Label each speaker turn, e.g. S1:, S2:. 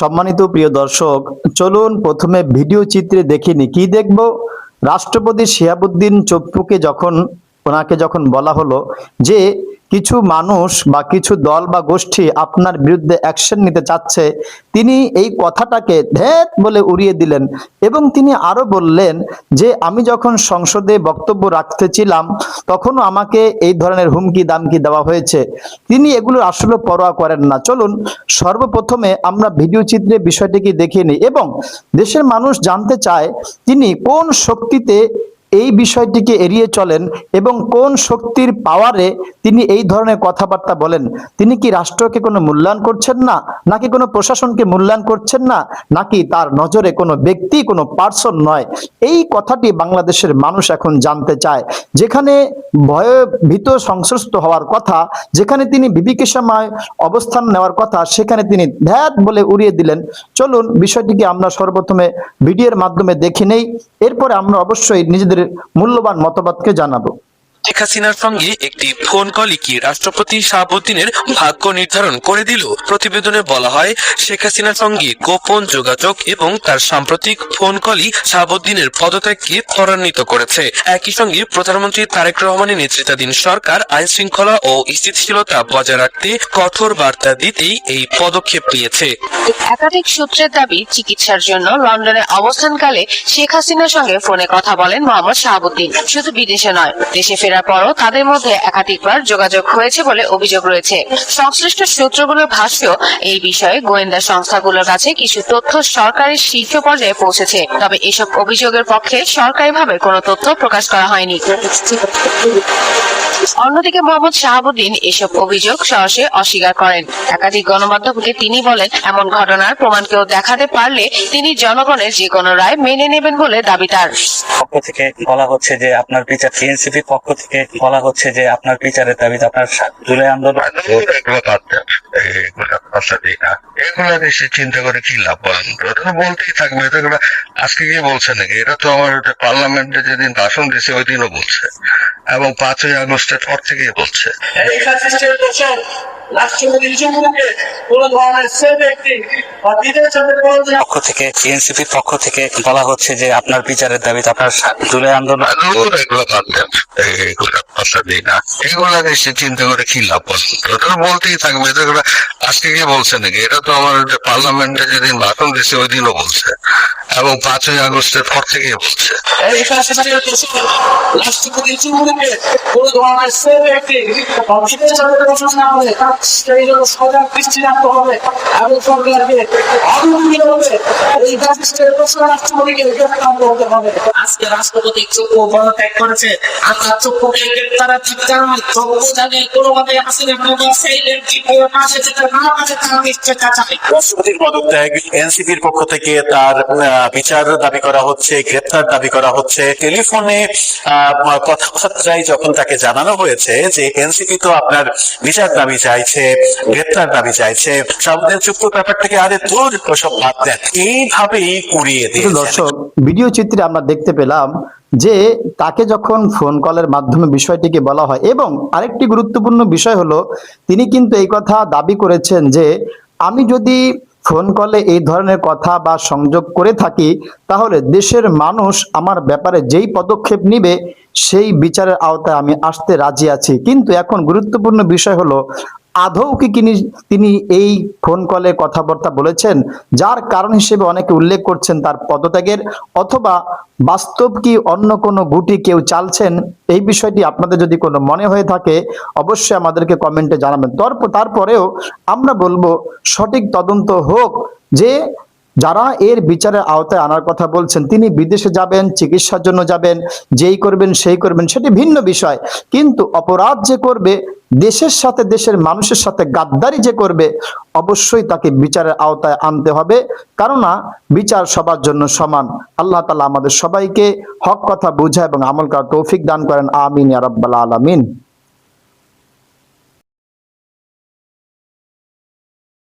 S1: সম্মানিত প্রিয় দর্শক, চলুন প্রথমে ভিডিও চিত্রে দেখিনি কি দেখব। রাষ্ট্রপতি শিহাবুদ্দিন চপ্পুকে ওনাকে যখন বলা হলো যে কিছু মানুষ বা কিছু দল বা গোষ্ঠী আপনার বিরুদ্ধে অ্যাকশন নিতে চাচ্ছে, তিনি এই কথাটাকে ধ্যাত বলে উড়িয়ে দিলেন এবং তিনি আরো বললেন যে আমি যখন সংসদে বক্তব্য রাখতেছিলাম তখনও আমাকে এই ধরনের হুমকি দামকি দেওয়া হয়েছে। তিনি এগুলো আসলে পরোয়া করেন না। চলুন সর্বপ্রথমে আমরা ভিডিও চিত্রে বিষয়টিকে দেখে নিই এবং দেশের মানুষ জানতে চায় তিনি কোন শক্তিতে এই বিষয়টিকে এড়িয়ে চলেন এবং কোন শক্তির পাওয়ারে তিনি এই ধরনের কথাবার্তা বলেন। তিনি কি রাষ্ট্রকে কোনো মূল্যায়ন করছেন না, নাকি কোনো প্রশাসনকে মূল্যায়ন করছেন না, নাকি তার নজরে কোনো ব্যক্তি কোনো পার্সন নয়? এই কথাটি বাংলাদেশের মানুষ এখন জানতে চায়। যেখানে ভয়ভীত সংশ্লিষ্ট হওয়ার কথা, যেখানে তিনি বিবেকসময় অবস্থান নেওয়ার কথা, সেখানে তিনি ধ্যাত বলে উড়িয়ে দিলেন। চলুন বিষয়টিকে আমরা সর্বপ্রথমে ভিডিওর মাধ্যমে দেখে নেই, এরপরে আমরা অবশ্যই নিজেদের মূল্যবান মতবাদকে জানাবো।
S2: শেখ হাসিনার সঙ্গে একটি ফোন কলই কি রাষ্ট্রপতি শাহাবুদ্দিনের ভাগ্য নির্ধারণ করে দিল? প্রতিবেদনে বলা হয়, শেখ হাসিনার সঙ্গে গোপন যোগাযোগ এবং তার সাম্প্রতিক ফোন কলই শাহাবুদ্দিনের পদত্যাগকে ত্বরান্বিত করেছে। একই সঙ্গে প্রধানমন্ত্রী তারেক রহমানের নেতৃত্বাধীন সরকার আইন শৃঙ্খলা ও স্থিতিশীলতা বজায় রাখতে কঠোর বার্তা দিতেই এই পদক্ষেপ নিয়েছে।
S3: একাধিক সূত্রের দাবি, চিকিৎসার জন্য লন্ডনে অবস্থানকালে শেখ হাসিনার সঙ্গে ফোনে কথা বলেন মোহাম্মদ শাহাবুদ্দিন। শুধু বিদেশে নয়, দেশে ফেরার পরও তাদের মধ্যে একাধিকবার যোগাযোগ হয়েছে বলে অভিযোগ রয়েছে। সংশ্লিষ্ট সূত্রগুলোর ভাষ্য, এই বিষয়ে গোয়েন্দা সংস্থাগুলোর কাছে কিছু তথ্য সরকারি শীর্ষ পর্যায়ে পৌঁছেছে, তবে এসব অভিযোগের পক্ষে সরকারিভাবে কোনো তথ্য প্রকাশ করা হয়নি। অন্যদিকে মোহাম্মদ শাহাবুদ্দিন এসব অভিযোগ সরাসরি অস্বীকার করেন। একাধিক গণমাধ্যমকে তিনি বলেন, এমন ঘটনার প্রমাণ কেউ দেখাতে পারলে তিনি জনগণের যে কোনো রায় মেনে নেবেন বলে দাবি তার।
S4: পক্ষ থেকে বলা হচ্ছে যে আপনার বিচার, এনসিপির পক্ষ থেকে বলা হচ্ছে যে আপনার বিচারের দাবিতে আপনার জুলাই আন্দোলন,
S5: এগুলো দেশে চিন্তা করে কি লাভ? বলেন, ওটা বলতেই থাকবে। এগুলো আজকে কি বলছে নাকি? এটা তো আমার পার্লামেন্টে যেদিন ভাষণ দিয়েছে ওই দিনও বলছে এবং 5ই আগস্টের পর থেকেই বলছে।
S4: পক্ষ থেকে, এনসিপির পক্ষ থেকে বলা হচ্ছে যে আপনার বিচারের দাবিতে আপনার জুলাই আন্দোলন,
S5: এগুলো দেশে চিন্তা করে কি লাভ? বলেন, ওটা বলতেই থাকবে। এগুলো আজকে কি বলছে নাকি? এটা তো আমার পার্লামেন্টে যেদিন ভাষণ দিয়েছে ওই দিনও বলছে এবং 5ই আগস্টের পর থেকেই বলছে।
S6: আজকে রাষ্ট্রপতি চক্ষু পদত্যাগ করেছে, আমরা চক্ষুকে গ্রেপ্তার ঠিক জানাই, চক্ষু জানে কোনোভাবে আসলে
S7: রাষ্ট্রপতির পদত্যাগ, এনসিপির পক্ষ থেকে তার বিচার দাবি করা হচ্ছে, গ্রেপ্তার দাবি করা হচ্ছে। টেলিফোনে কথাবার্তায় যখন তাকে জানানো হয়েছে যে এনসিপি তো আপনার বিচার দাবি চাইছে, গ্রেপ্তার দাবি চাইছে, শাহাবুদ্দিন চুপ্পুর ব্যাপারটাকে আরে দূর সব বাদ দেন, এইভাবেই উড়িয়ে দিয়েছে।
S1: দর্শক, ভিডিও চিত্রে আমরা দেখতে পেলাম যে তাকে যখন ফোন কলের মাধ্যমে বিষয়টিকে বলা হয়, এবং আরেকটি গুরুত্বপূর্ণ বিষয় হলো তিনি কিন্তু এই কথা দাবি করেছেন যে আমি যদি ফোন কলে এই ধরনের কথা বা সংযোগ করে থাকি তাহলে দেশের মানুষ আমার ব্যাপারে যেই পদক্ষেপ নিবে সেই বিচারের আওতায় আমি আসতে রাজি আছি। কিন্তু এখন গুরুত্বপূর্ণ বিষয় হলো আদৌ কি তিনি এই ফোন কলে কথাবার্তা বলেছেন, যার কারণ হিসেবে অনেকে উল্লেখ করছেন তার পদত্যাগের, অথবা বাস্তব কি অন্য কোনো গুটি কেউ চালছেন? এই বিষয়টি আপনাদের যদি কোনো মনে হয়ে থাকে অবশ্যই আমাদেরকে কমেন্টে জানাবেন। তারপরেও আমরা বলবো সঠিক তদন্ত হোক, যে যারা এর বিচারের আওতায় আনার কথা বলছেন তিনি বিদেশে যাবেন, চিকিৎসার জন্য যাবেন, যেই করবেন সেই করবেন সেটি ভিন্ন বিষয়, কিন্তু অপরাধ যে করবে, দেশের সাথে দেশের মানুষের সাথে গাদ্দারি যে করবে, অবশ্যই তাকে বিচারের আওতায় আনতে হবে, কেননা বিচার সবার জন্য সমান। আল্লাহ তাআলা আমাদের সবাইকে হক কথা বুঝা এবং আমল করার তৌফিক দান করেন। আমিন ইয়া রাব্বাল আলামিন।